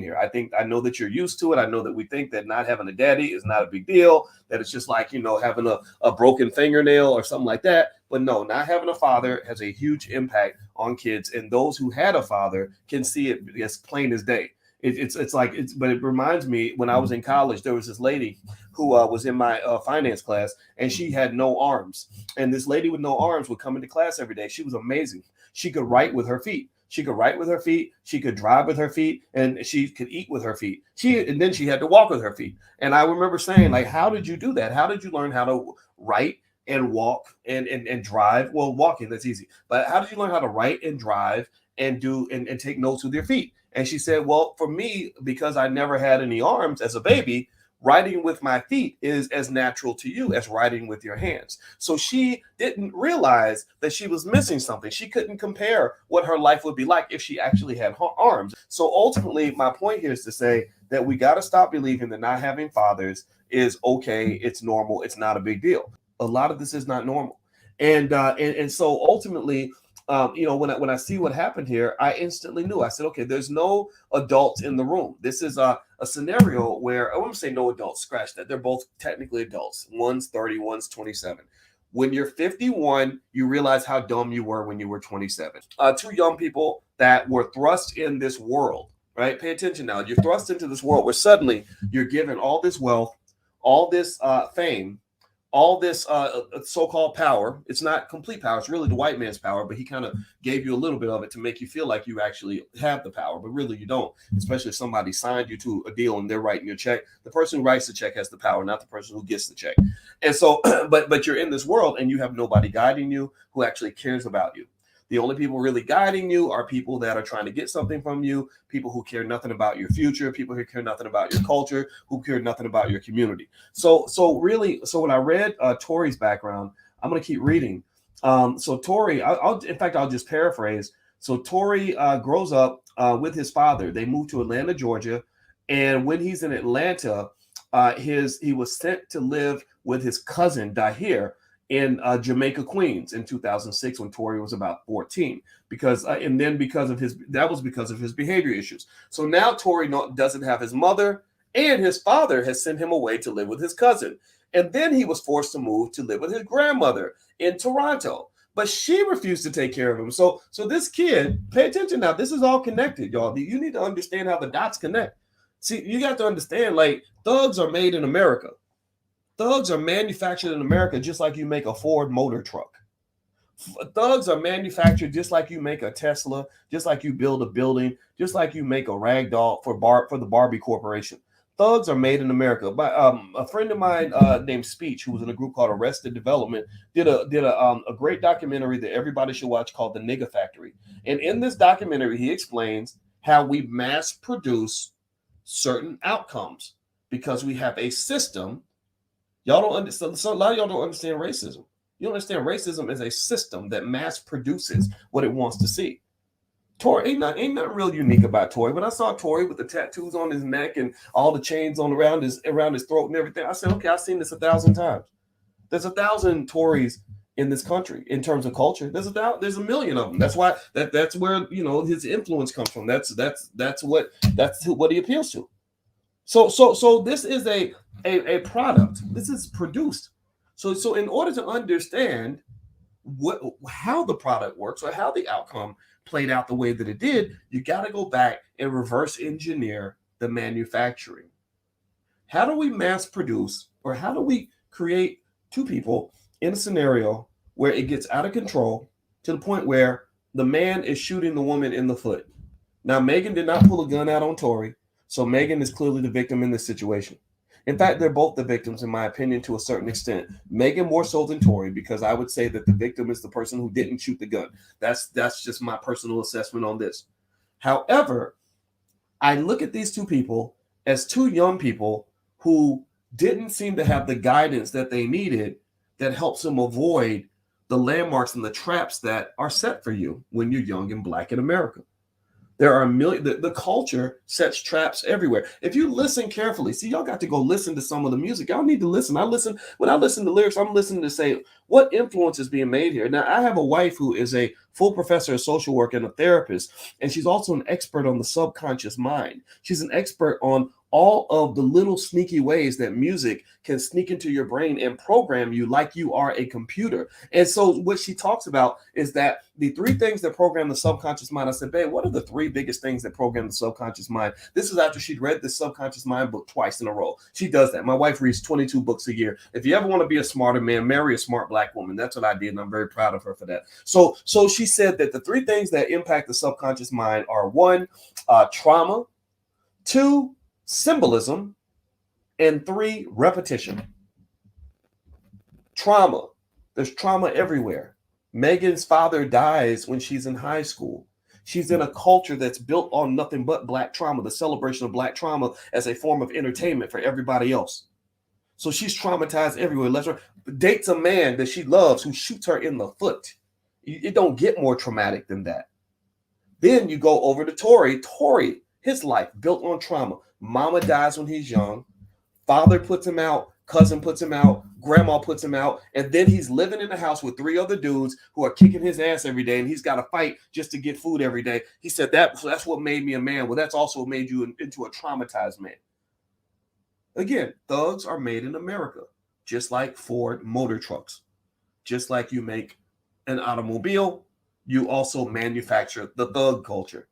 here. I know that you're used to it. I know that we think that not having a daddy is not a big deal, that it's just like, having a broken fingernail or something like that. But no, not having a father has a huge impact on kids. And those who had a father can see it as plain as day. But it reminds me when I was in college, there was this lady who was in my finance class, and she had no arms. And this lady with no arms would come into class every day. She was amazing. She could write with her feet. She could write with her feet. She could drive with her feet, and she could eat with her feet. And then she had to walk with her feet. And I remember saying, like, how did you do that? How did you learn how to write and walk and drive? Well, walking, that's easy. But how did you learn how to write and drive and take notes with your feet? And she said, well, for me, because I never had any arms as a baby, writing with my feet is as natural to you as writing with your hands. So she didn't realize that she was missing something. She couldn't compare what her life would be like if she actually had arms. So ultimately, my point here is to say that we got to stop believing that not having fathers is okay. It's normal. It's not a big deal. A lot of this is not normal. And so ultimately, when I see what happened here, I instantly knew. I said, okay, there's no adults in the room. This is a scenario where I wouldn't say no adults, scratch that. They're both technically adults. One's 30, one's 27. When you're 51, you realize how dumb you were when you were 27. Two young people that were thrust in this world, right? Pay attention now. You're thrust into this world where suddenly you're given all this wealth, all this fame, all this so-called power. It's not complete power. It's really the white man's power, but he kind of gave you a little bit of it to make you feel like you actually have the power, but really you don't, especially if somebody signed you to a deal and they're writing your check. The person who writes the check has the power, not the person who gets the check. And so, but you're in this world and you have nobody guiding you who actually cares about you. The only people really guiding you are people that are trying to get something from you, people who care nothing about your future, people who care nothing about your culture, who care nothing about your community. So when I read Tory's background, I'm going to keep reading. So Tory, I'll just paraphrase. So Tory grows up with his father. They moved to Atlanta, Georgia. And when he's in Atlanta, he was sent to live with his cousin, Dahir, in Jamaica, Queens in 2006 when Tory was about 14, because of his behavior issues. So now Tory doesn't have his mother, and his father has sent him away to live with his cousin. And then he was forced to move to live with his grandmother in Toronto, but she refused to take care of him. So this kid, pay attention now, this is all connected, y'all. You need to understand how the dots connect. See, you got to understand, like, thugs are made in America. Thugs are manufactured in America just like you make a Ford motor truck. Thugs are manufactured just like you make a Tesla, just like you build a building, just like you make a rag doll for the Barbie Corporation. Thugs are made in America. By a friend of mine named Speech, who was in a group called Arrested Development, did a great documentary that everybody should watch called The Nigga Factory. And in this documentary, he explains how we mass produce certain outcomes because we have a system. Y'all don't understand. So a lot of y'all don't understand racism. You don't understand racism is a system that mass produces what it wants to see. Tory ain't nothing real unique about Tory. When I saw Tory with the tattoos on his neck and all the chains on around his throat and everything, I said, okay, I've seen this 1,000 times. There's 1,000 Tories in this country in terms of culture. There's a million of them. That's why that's where his influence comes from. That's what he appeals to. So this is a product. This is produced. So in order to understand how the product works or how the outcome played out the way that it did, you got to go back and reverse engineer the manufacturing. How do we mass produce, or how do we create two people in a scenario where it gets out of control to the point where the man is shooting the woman in the foot? Now, Megan did not pull a gun out on Tory, so Megan is clearly the victim in this situation. In fact, they're both the victims, in my opinion, to a certain extent. Megan more so than Tory, because I would say that the victim is the person who didn't shoot the gun. That's just my personal assessment on this. However, I look at these two people as two young people who didn't seem to have the guidance that they needed that helps them avoid the landmarks and the traps that are set for you when you're young and black in America. There are the culture sets traps everywhere. If you listen carefully, see, y'all got to go listen to some of the music. Y'all need to listen. When I listen to lyrics, I'm listening to say, what influence is being made here? Now, I have a wife who is a full professor of social work and a therapist. And she's also an expert on the subconscious mind. She's an expert on all of the little sneaky ways that music can sneak into your brain and program you like you are a computer. And so what she talks about is that the three things that program the subconscious mind. I said, babe, what are the three biggest things that program the subconscious mind? This is after she'd read the subconscious mind book twice in a row. She does that. My wife reads 22 books a year. If you ever want to be a smarter man, marry a smart black woman. That's what I did, and I'm very proud of her for that. So she said that the three things that impact the subconscious mind are: one, trauma; two, symbolism; and three, repetition. Trauma. There's trauma everywhere. Megan's father dies when she's in high school. She's in a culture that's built on nothing but black trauma, the celebration of black trauma as a form of entertainment for everybody else. So she's traumatized everywhere. Dates a man that she loves who shoots her in the foot. It don't get more traumatic than that. Then you go over to Tory. Tory, his life built on trauma. Mama dies when he's young. Father puts him out. Cousin puts him out. Grandma puts him out. And then he's living in the house with three other dudes who are kicking his ass every day. And he's got to fight just to get food every day. He said that's what made me a man. Well, that's also what made you into a traumatized man. Again, thugs are made in America, just like Ford motor trucks. Just like you make an automobile, you also manufacture the thug culture.